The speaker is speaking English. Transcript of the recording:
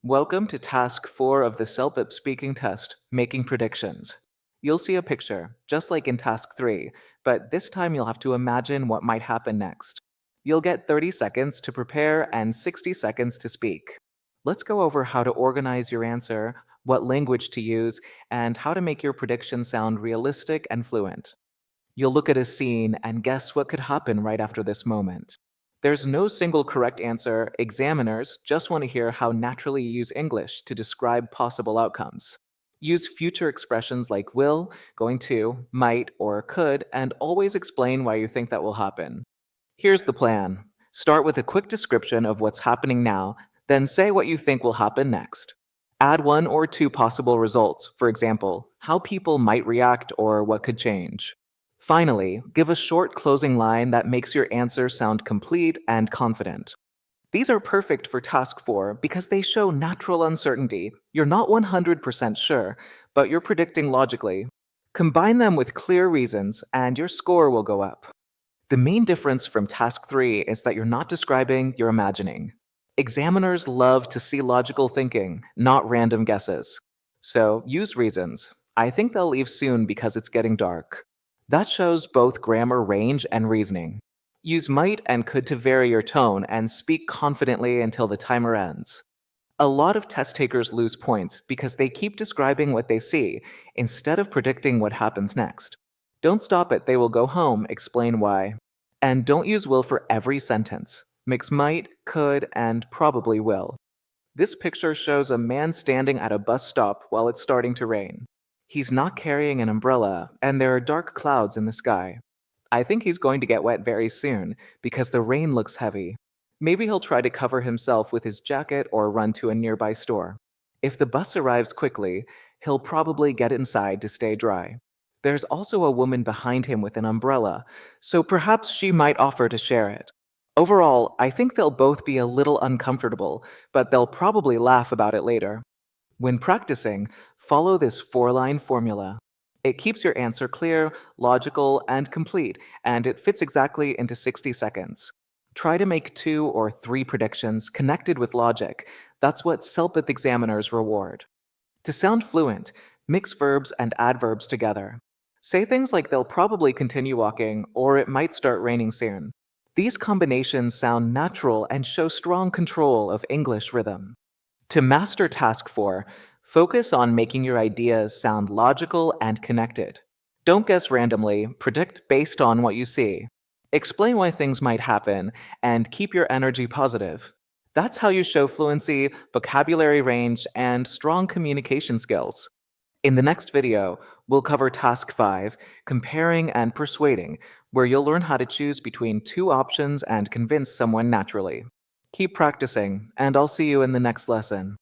Welcome to Task 4 of the CELPIP Speaking Test, Making Predictions. You'll see a picture, just like in Task 3, but this time you'll have to imagine what might happen next. You'll get 30 seconds to prepare and 60 seconds to speak. Let's go over how to organize your answer, what language to use, and how to make your prediction sound realistic and fluent. You'll look at a scene and guess what could happen right after this moment. There's no single correct answer. Examiners just want to hear how naturally you use English to describe possible outcomes. Use future expressions like will, going to, might, or could, and always explain why you think that will happen. Here's the plan. Start with a quick description of what's happening now, then say what you think will happen next. Add one or two possible results, for example, how people might react or what could change. Finally, give a short closing line that makes your answer sound complete and confident. These are perfect for Task 4 because they show natural uncertainty. You're not 100% sure, but you're predicting logically. Combine them with clear reasons, and your score will go up. The main difference from Task 3 is that you're not describing, you're imagining. Examiners love to see logical thinking, not random guesses. So use reasons. I think they'll leave soon because it's getting dark. That shows both grammar range and reasoning. Use might and could to vary your tone and speak confidently until the timer ends. A lot of test takers lose points because they keep describing what they see instead of predicting what happens next. Don't stop it, they will go home, explain why. And don't use will for every sentence. Mix might, could, and probably will. This picture shows a man standing at a bus stop while it's starting to rain. He's not carrying an umbrella, and there are dark clouds in the sky. I think he's going to get wet very soon because the rain looks heavy. Maybe he'll try to cover himself with his jacket or run to a nearby store. If the bus arrives quickly, he'll probably get inside to stay dry. There's also a woman behind him with an umbrella, so perhaps she might offer to share it. Overall, I think they'll both be a little uncomfortable, but they'll probably laugh about it later. When practicing, follow this 4-line formula. It keeps your answer clear, logical, and complete, and it fits exactly into 60 seconds. Try to make 2 or 3 predictions connected with logic. That's what CELPIP examiners reward. To sound fluent, mix verbs and adverbs together. Say things like they'll probably continue walking or it might start raining soon. These combinations sound natural and show strong control of English rhythm. To master Task 4, focus on making your ideas sound logical and connected. Don't guess randomly, predict based on what you see. Explain why things might happen, and keep your energy positive. That's how you show fluency, vocabulary range, and strong communication skills. In the next video, we'll cover Task 5, Comparing and Persuading, where you'll learn how to choose between 2 options and convince someone naturally. Keep practicing, and I'll see you in the next lesson.